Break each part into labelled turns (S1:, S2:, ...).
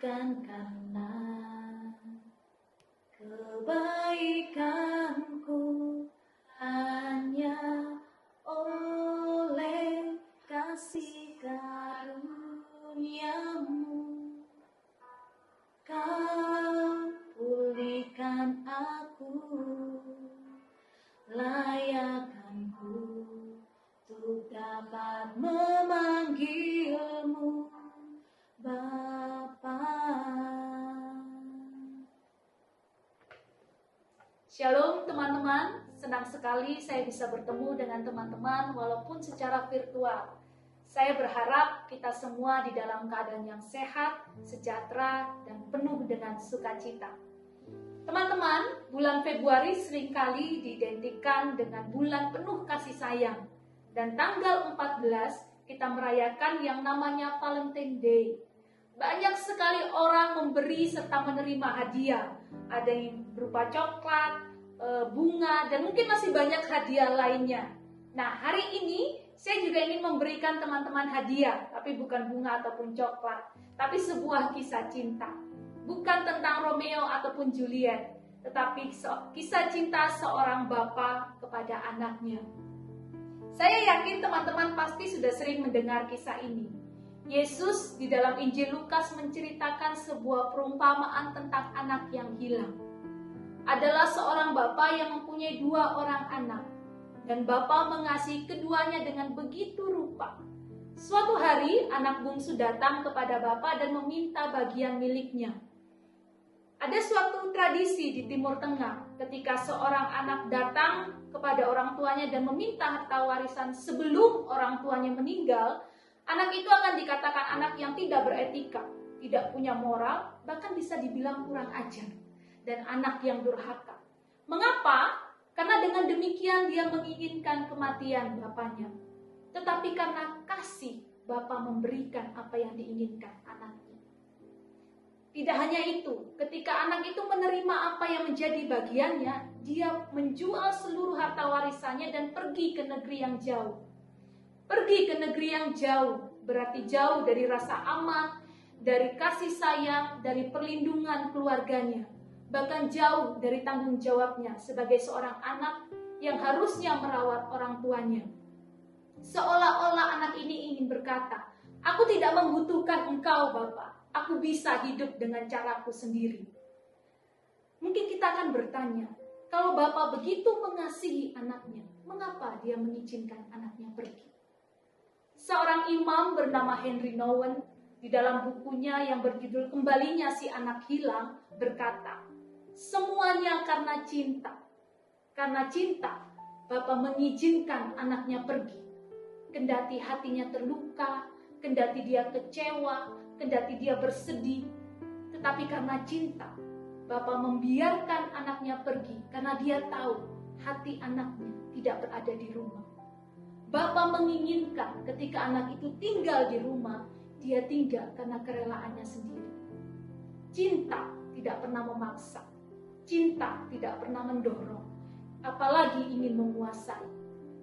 S1: bukan karena kebaikanku, hanya oleh kasih karuniamu kau pulihkan aku, layakkanku untuk dapat memanggilmu Bapa. Shalom teman-teman, senang sekali saya bisa bertemu dengan teman-teman walaupun secara virtual. Saya berharap kita semua di dalam keadaan yang sehat, sejahtera, dan penuh dengan sukacita. Teman-teman, bulan Februari seringkali diidentikan dengan bulan penuh kasih sayang. Dan tanggal 14 kita merayakan yang namanya Valentine Day. Banyak sekali orang memberi serta menerima hadiah. Ada yang berupa coklat, bunga, dan mungkin masih banyak hadiah lainnya. Nah, hari ini saya juga ingin memberikan teman-teman hadiah, tapi bukan bunga ataupun coklat, tapi sebuah kisah cinta. Bukan tentang Romeo ataupun Juliet, tetapi kisah cinta seorang bapa kepada anaknya. Saya yakin teman-teman pasti sudah sering mendengar kisah ini. Yesus di dalam Injil Lukas menceritakan sebuah perumpamaan tentang anak yang hilang. Adalah seorang bapa yang mempunyai 2 orang anak, dan bapa mengasihi keduanya dengan begitu rupa. Suatu hari anak bungsu datang kepada bapa dan meminta bagian miliknya. Ada suatu tradisi di Timur Tengah ketika seorang anak datang kepada orang tuanya dan meminta harta warisan sebelum orang tuanya meninggal, anak itu akan dikatakan anak yang tidak beretika, tidak punya moral, bahkan bisa dibilang kurang ajar, dan anak yang durhaka. Mengapa? Karena dengan demikian dia menginginkan kematian bapaknya. Tetapi karena kasih, bapa memberikan apa yang diinginkan anaknya. Tidak hanya itu, ketika anak itu menerima apa yang menjadi bagiannya, dia menjual seluruh harta warisannya dan pergi ke negeri yang jauh. Pergi ke negeri yang jauh, berarti jauh dari rasa aman, dari kasih sayang, dari perlindungan keluarganya. Bahkan jauh dari tanggung jawabnya sebagai seorang anak yang harusnya merawat orang tuanya. Seolah-olah anak ini ingin berkata, "Aku tidak membutuhkan engkau, Bapa. Aku bisa hidup dengan caraku sendiri." Mungkin kita akan bertanya, kalau Bapa begitu mengasihi anaknya, mengapa dia mengizinkan anaknya pergi? Seorang imam bernama Henry Nouwen di dalam bukunya yang berjudul Kembalinya Si Anak Hilang berkata, semuanya karena cinta. Karena cinta, Bapa mengizinkan anaknya pergi. Kendati hatinya terluka, kendati dia kecewa, kendati dia bersedih. Tetapi karena cinta, Bapa membiarkan anaknya pergi karena dia tahu hati anaknya tidak berada di rumah. Bapa menginginkan ketika anak itu tinggal di rumah, dia tinggal karena kerelaannya sendiri. Cinta tidak pernah memaksa. Cinta tidak pernah mendorong, apalagi ingin menguasai.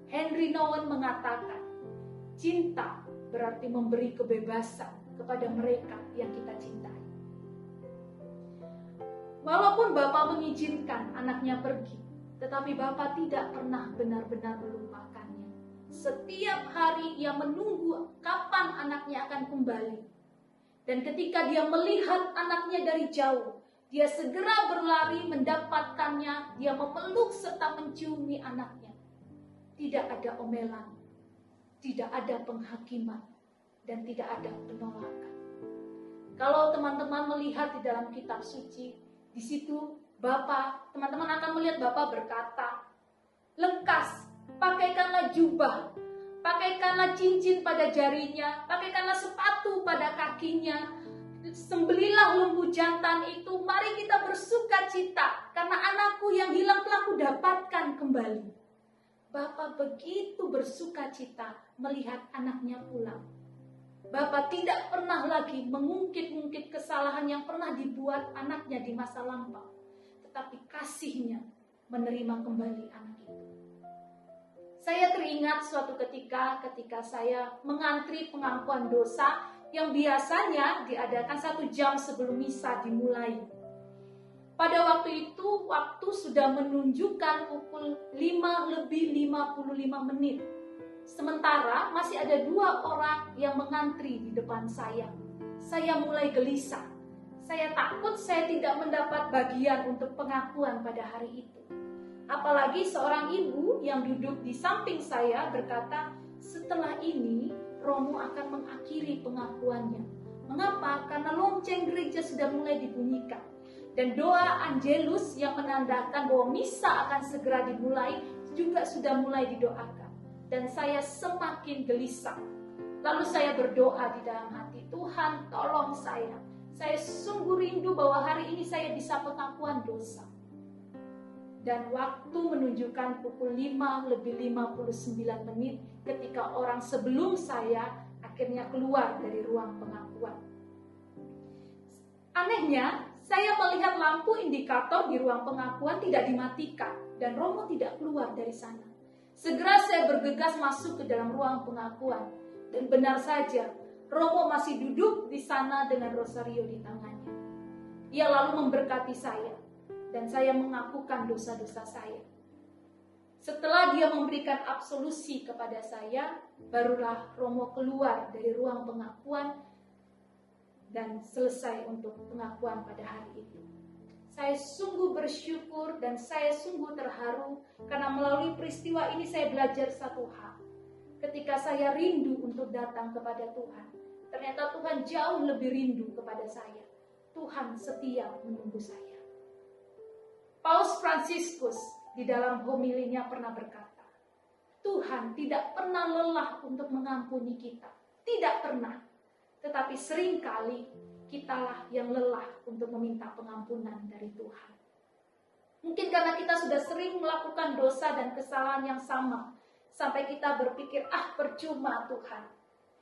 S1: Henry Nouwen mengatakan, cinta berarti memberi kebebasan kepada mereka yang kita cintai. Walaupun Bapa mengizinkan anaknya pergi, tetapi Bapa tidak pernah benar-benar melupakannya. Setiap hari ia menunggu kapan anaknya akan kembali. Dan ketika dia melihat anaknya dari jauh, dia segera berlari mendapatkannya, dia memeluk serta menciumi anaknya. Tidak ada omelan, tidak ada penghakiman, dan tidak ada penolakan. Kalau teman-teman melihat di dalam kitab suci, di situ teman-teman akan melihat Bapa berkata, "Lekas, pakaikanlah jubah, pakaikanlah cincin pada jarinya, pakaikanlah sepatu pada kakinya, sembelilah lembu jantan itu, mari kita bersuka cita, karena anakku yang hilang telah kudapatkan kembali." Bapa begitu bersuka cita melihat anaknya pulang. Bapa tidak pernah lagi mengungkit-ungkit kesalahan yang pernah dibuat anaknya di masa lampau, tetapi kasihnya menerima kembali anak itu. Saya teringat suatu ketika saya mengantri pengampuan dosa yang biasanya diadakan 1 jam sebelum misa dimulai. Pada waktu itu, waktu sudah menunjukkan pukul 5:55 menit. Sementara masih ada 2 orang yang mengantri di depan saya. Saya mulai gelisah. Saya takut saya tidak mendapat bagian untuk pengakuan pada hari itu. Apalagi seorang ibu yang duduk di samping saya berkata, setelah ini Romo akan mengakhiri pengakuannya. Mengapa? Karena lonceng gereja sudah mulai dibunyikan. Dan doa Angelus yang menandakan bahwa misa akan segera dimulai juga sudah mulai didoakan. Dan saya semakin gelisah. Lalu saya berdoa di dalam hati, Tuhan tolong saya. Saya sungguh rindu bahwa hari ini saya bisa pengakuan dosa. Dan waktu menunjukkan pukul 5:59 menit ketika orang sebelum saya akhirnya keluar dari ruang pengakuan. Anehnya, saya melihat lampu indikator di ruang pengakuan tidak dimatikan dan Romo tidak keluar dari sana. Segera saya bergegas masuk ke dalam ruang pengakuan dan benar saja Romo masih duduk di sana dengan rosario di tangannya. Ia lalu memberkati saya dan saya mengakukan dosa-dosa saya. Setelah dia memberikan absolusi kepada saya, barulah Romo keluar dari ruang pengakuan dan selesai untuk pengakuan pada hari itu. Saya sungguh bersyukur dan saya sungguh terharu karena melalui peristiwa ini saya belajar satu hal. Ketika saya rindu untuk datang kepada Tuhan, ternyata Tuhan jauh lebih rindu kepada saya. Tuhan setia menunggu saya. Paus Fransiskus di dalam homilinya pernah berkata, Tuhan tidak pernah lelah untuk mengampuni kita. Tidak pernah. Tetapi seringkali kitalah yang lelah untuk meminta pengampunan dari Tuhan. Mungkin karena kita sudah sering melakukan dosa dan kesalahan yang sama, sampai kita berpikir, percuma Tuhan.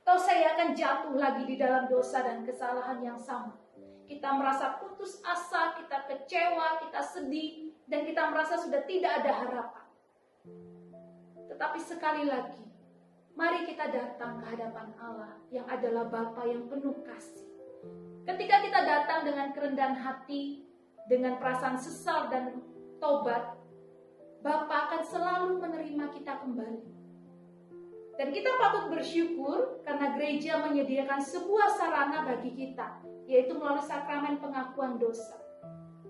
S1: Atau saya akan jatuh lagi di dalam dosa dan kesalahan yang sama. Kita merasa putus asa, kita kecewa, kita sedih, dan kita merasa sudah tidak ada harapan. Tetapi sekali lagi, mari kita datang ke hadapan Allah yang adalah Bapa yang penuh kasih. Ketika kita datang dengan kerendahan hati, dengan perasaan sesal dan tobat, Bapa akan selalu menerima kita kembali. Dan kita patut bersyukur karena gereja menyediakan sebuah sarana bagi kita, yaitu melalui sakramen pengakuan dosa.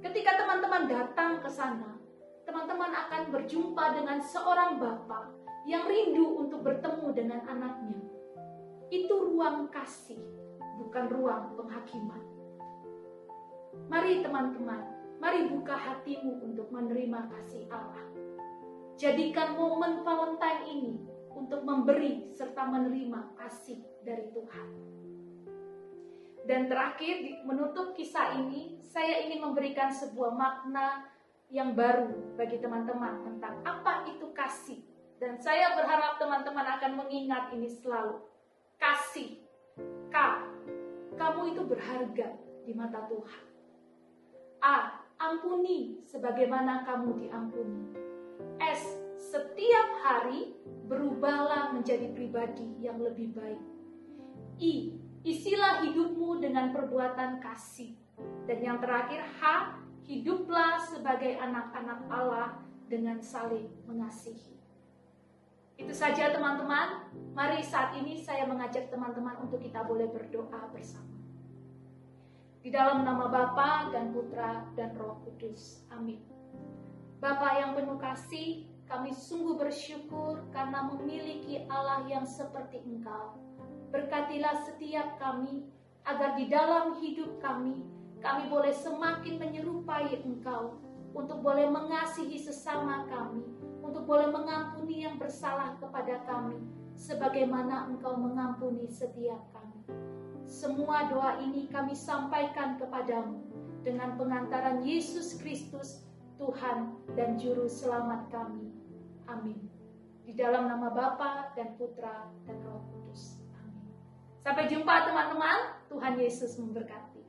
S1: Ketika teman-teman datang ke sana, teman-teman akan berjumpa dengan seorang Bapa yang rindu untuk bertemu dengan anaknya. Itu ruang kasih, bukan ruang penghakiman. Mari teman-teman, mari buka hatimu untuk menerima kasih Allah. Jadikan momen Valentine ini untuk memberi serta menerima kasih dari Tuhan. Dan terakhir, menutup kisah ini, saya ingin memberikan sebuah makna yang baru bagi teman-teman tentang apa itu kasih. Dan saya berharap teman-teman akan mengingat ini selalu. Kasih. K. Kamu itu berharga di mata Tuhan. A. Ampuni sebagaimana kamu diampuni. S. Setiap hari berubahlah menjadi pribadi yang lebih baik. I. Isilah hidupmu dengan perbuatan kasih. Dan yang terakhir H. Hiduplah sebagai anak-anak Allah dengan saling mengasihi. Itu saja teman-teman. Mari saat ini saya mengajak teman-teman untuk kita boleh berdoa bersama. Di dalam nama Bapa dan Putra dan Roh Kudus. Amin. Bapa yang penuh kasih, kami sungguh bersyukur karena memiliki Allah yang seperti Engkau. Berkatilah setiap kami agar di dalam hidup kami boleh semakin menyerupai Engkau, untuk boleh mengasihi sesama kami, untuk boleh mengampuni yang bersalah kepada kami, sebagaimana Engkau mengampuni setiap kami. Semua doa ini kami sampaikan kepadamu dengan pengantaran Yesus Kristus, Tuhan dan Juru Selamat kami. Amin. Di dalam nama Bapa dan Putra dan Roh Kudus. Amin. Sampai jumpa teman-teman. Tuhan Yesus memberkati.